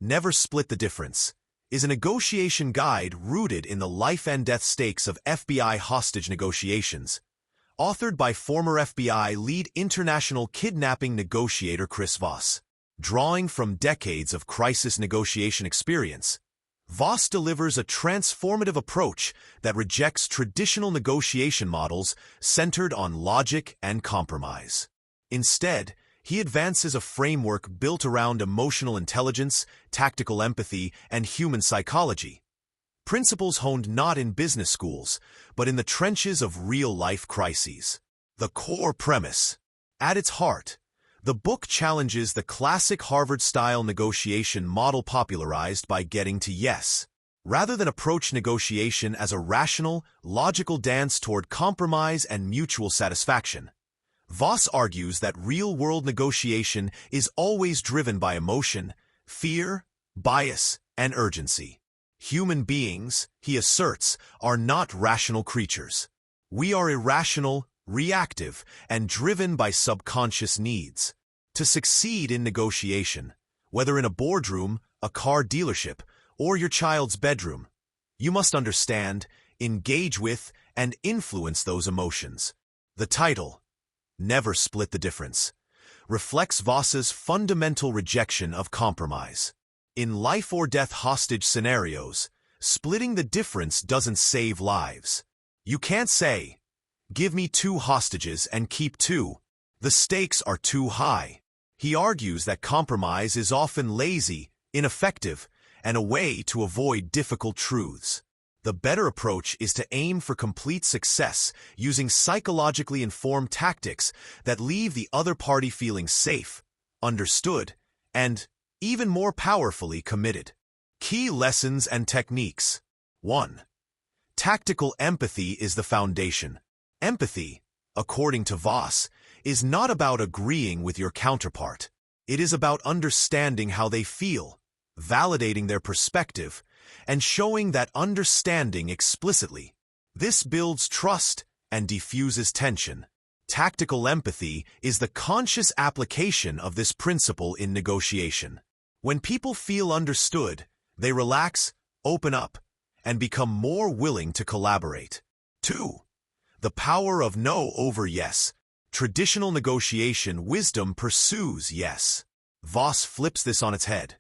Never Split the Difference is a negotiation guide rooted in the life and death stakes of FBI hostage negotiations, authored by former FBI lead international kidnapping negotiator Chris Voss. Drawing from decades of crisis negotiation experience, Voss delivers a transformative approach that rejects traditional negotiation models centered on logic and compromise. Instead, he advances a framework built around emotional intelligence, tactical empathy, and human psychology. Principles honed not in business schools, but in the trenches of real-life crises. The core premise. At its heart, the book challenges the classic Harvard-style negotiation model popularized by Getting to Yes. Rather than approach negotiation as a rational, logical dance toward compromise and mutual satisfaction, Voss argues that real-world negotiation is always driven by emotion, fear, bias, and urgency. Human beings, he asserts, are not rational creatures. We are irrational, reactive, and driven by subconscious needs. To succeed in negotiation, whether in a boardroom, a car dealership, or your child's bedroom, you must understand, engage with, and influence those emotions. The title, Never Split the Difference, reflects Voss's fundamental rejection of compromise. In life-or-death hostage scenarios, splitting the difference doesn't save lives. You can't say, "Give me 2 hostages and keep 2. The stakes are too high." He argues that compromise is often lazy, ineffective, and a way to avoid difficult truths. The better approach is to aim for complete success using psychologically informed tactics that leave the other party feeling safe, understood, and, even more powerfully, committed. Key lessons and techniques. 1. Tactical empathy is the foundation. Empathy, according to Voss, is not about agreeing with your counterpart. It is about understanding how they feel, validating their perspective, and showing that understanding explicitly. This builds trust and diffuses tension. Tactical empathy is the conscious application of this principle in negotiation. When people feel understood, they relax, open up, and become more willing to collaborate. 2. The power of no over yes. Traditional negotiation wisdom pursues yes. Voss flips this on its head.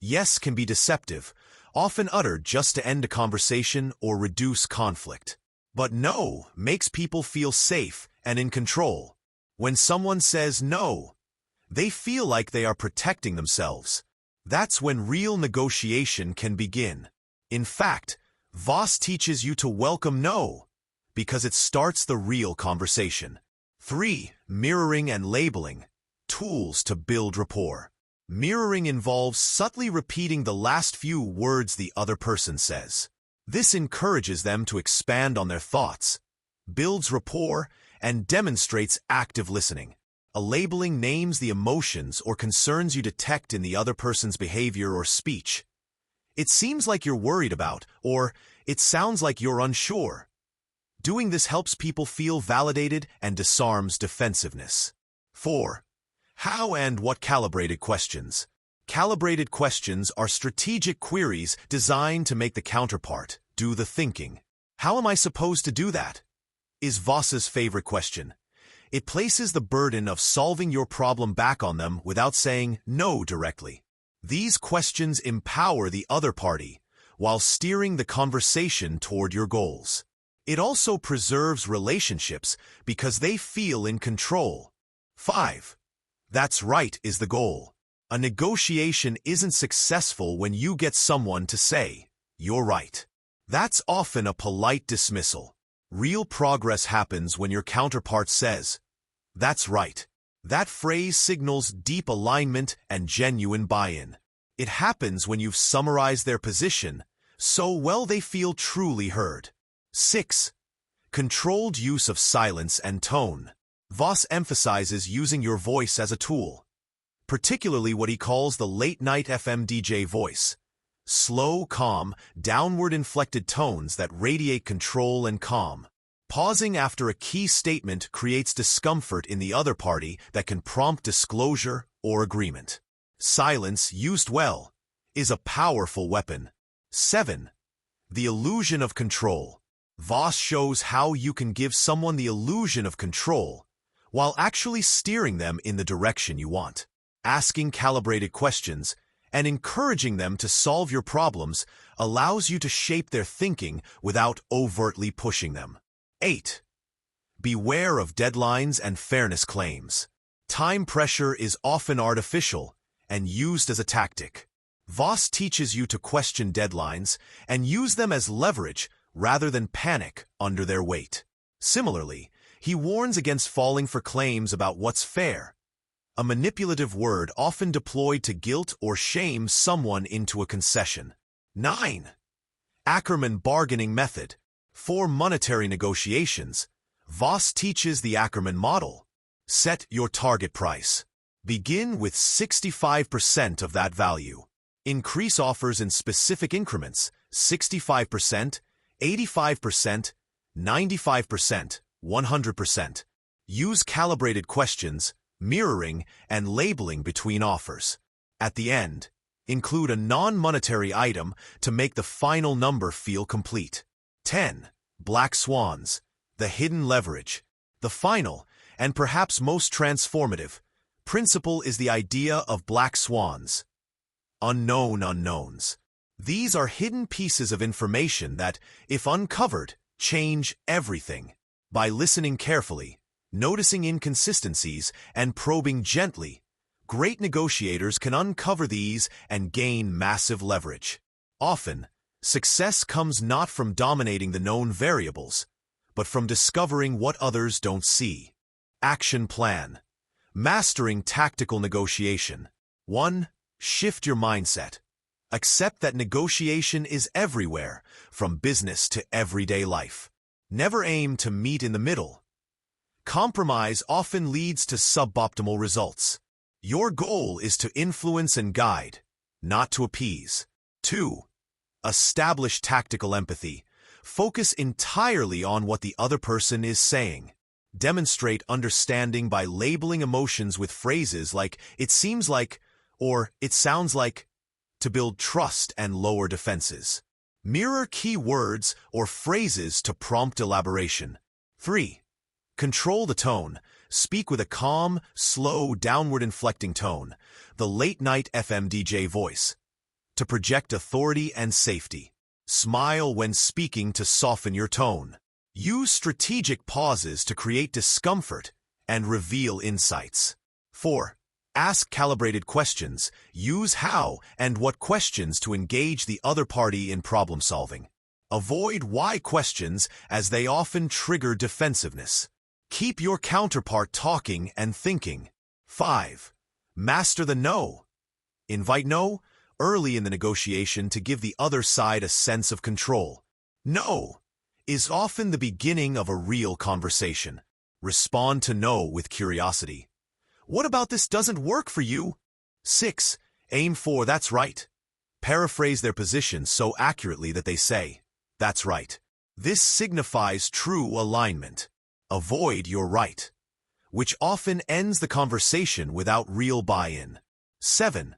Yes can be deceptive, often uttered just to end a conversation or reduce conflict. But no makes people feel safe and in control. When someone says no, they feel like they are protecting themselves. That's when real negotiation can begin. In fact, Voss teaches you to welcome no, because it starts the real conversation. 3. Mirroring and labeling. Tools to build rapport. Mirroring involves subtly repeating the last few words the other person says. This encourages them to expand on their thoughts, builds rapport, and demonstrates active listening. A labeling names the emotions or concerns you detect in the other person's behavior or speech. It seems like you're worried about, or it sounds like you're unsure. Doing this helps people feel validated and disarms defensiveness. 4. How and what calibrated questions. Calibrated questions are strategic queries designed to make the counterpart do the thinking. How am I supposed to do that? Is Voss's favorite question. It places the burden of solving your problem back on them without saying no directly. These questions empower the other party while steering the conversation toward your goals. It also preserves relationships because they feel in control. 5. That's right is the goal. A negotiation isn't successful when you get someone to say, "You're right." That's often a polite dismissal. Real progress happens when your counterpart says, "That's right." That phrase signals deep alignment and genuine buy-in. It happens when you've summarized their position so well they feel truly heard. 6. Controlled use of silence and tone. Voss emphasizes using your voice as a tool, particularly what he calls the late-night FM DJ voice. Slow, calm, downward-inflected tones that radiate control and calm. Pausing after a key statement creates discomfort in the other party that can prompt disclosure or agreement. Silence, used well, is a powerful weapon. 7. The illusion of control. Voss shows how you can give someone the illusion of control while actually steering them in the direction you want. Asking calibrated questions and encouraging them to solve your problems allows you to shape their thinking without overtly pushing them. 8. Beware of deadlines and fairness claims. Time pressure is often artificial and used as a tactic. Voss teaches you to question deadlines and use them as leverage rather than panic under their weight. Similarly, he warns against falling for claims about what's fair, a manipulative word often deployed to guilt or shame someone into a concession. 9. Ackerman bargaining method. For monetary negotiations, Voss teaches the Ackerman model. Set your target price. Begin with 65% of that value. Increase offers in specific increments, 65%, 85%, 95%, 100%. Use calibrated questions, mirroring, and labeling between offers. At the end, include a non-monetary item to make the final number feel complete. 10. Black swans. The hidden leverage. The final, and perhaps most transformative, principle is the idea of black swans. Unknown unknowns. These are hidden pieces of information that, if uncovered, change everything. By listening carefully, noticing inconsistencies, and probing gently, great negotiators can uncover these and gain massive leverage. Often, success comes not from dominating the known variables, but from discovering what others don't see. Action plan. Mastering tactical negotiation. 1. Shift your mindset. Accept that negotiation is everywhere, from business to everyday life. Never aim to meet in the middle. Compromise often leads to suboptimal results. Your goal is to influence and guide, not to appease. 2. Establish tactical empathy. Focus entirely on what the other person is saying. Demonstrate understanding by labeling emotions with phrases like, "it seems like," or "it sounds like," to build trust and lower defenses. Mirror key words or phrases to prompt elaboration. 3. Control the tone. Speak with a calm, slow, downward inflecting tone, the late-night FM DJ voice, to project authority and safety. Smile when speaking to soften your tone. Use strategic pauses to create discomfort and reveal insights. 4. Ask calibrated questions. Use how and what questions to engage the other party in problem solving. Avoid why questions, as they often trigger defensiveness. Keep your counterpart talking and thinking. 5. Master the no. Invite no early in the negotiation to give the other side a sense of control. No is often the beginning of a real conversation. Respond to no with curiosity. What about this doesn't work for you? 6. Aim for "that's right." Paraphrase their position so accurately that they say, "that's right." This signifies true alignment. Avoid "you're right," which often ends the conversation without real buy-in. 7.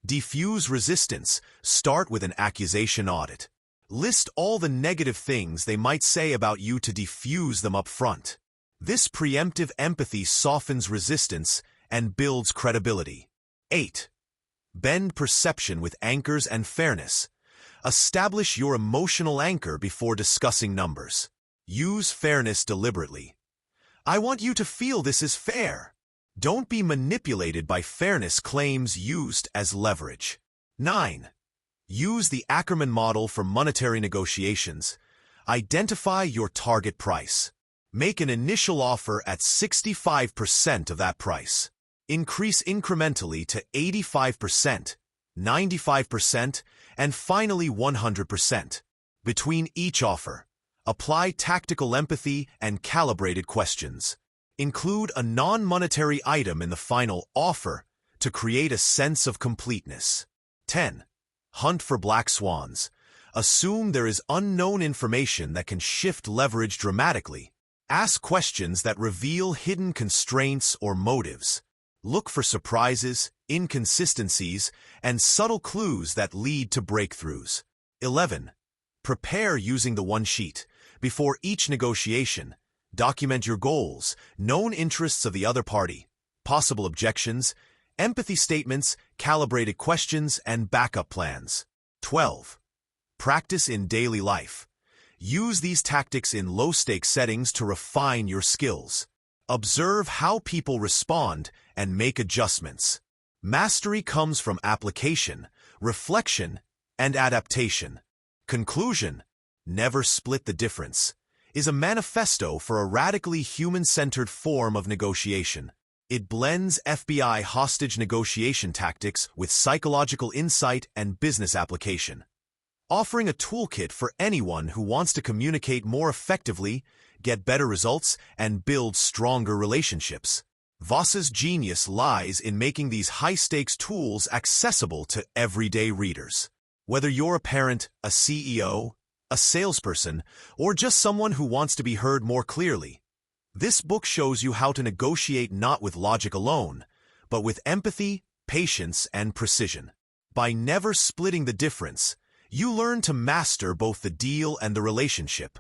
Diffuse resistance. Start with an accusation audit. List all the negative things they might say about you to diffuse them up front. This preemptive empathy softens resistance and builds credibility. 8. Bend perception with anchors and fairness. Establish your emotional anchor before discussing numbers. Use fairness deliberately. I want you to feel this is fair. Don't be manipulated by fairness claims used as leverage. 9. Use the Ackerman model for monetary negotiations. Identify your target price. Make an initial offer at 65% of that price. Increase incrementally to 85%, 95%, and finally 100%. Between each offer, apply tactical empathy and calibrated questions. Include a non-monetary item in the final offer to create a sense of completeness. 10. Hunt for black swans. Assume there is unknown information that can shift leverage dramatically. Ask questions that reveal hidden constraints or motives. Look for surprises, inconsistencies, and subtle clues that lead to breakthroughs. 11. Prepare using the one sheet. Before each negotiation, document your goals, known interests of the other party, possible objections, empathy statements, calibrated questions, and backup plans. 12. Practice in daily life. Use these tactics in low-stakes settings to refine your skills. Observe how people respond and make adjustments. Mastery comes from application, reflection, and adaptation. Conclusion: Never Split the Difference is a manifesto for a radically human-centered form of negotiation. It blends FBI hostage negotiation tactics with psychological insight and business application, offering a toolkit for anyone who wants to communicate more effectively, get better results, and build stronger relationships. Voss's genius lies in making these high-stakes tools accessible to everyday readers. Whether you're a parent, a CEO, a salesperson, or just someone who wants to be heard more clearly, this book shows you how to negotiate not with logic alone, but with empathy, patience, and precision. By never splitting the difference, you learn to master both the deal and the relationship,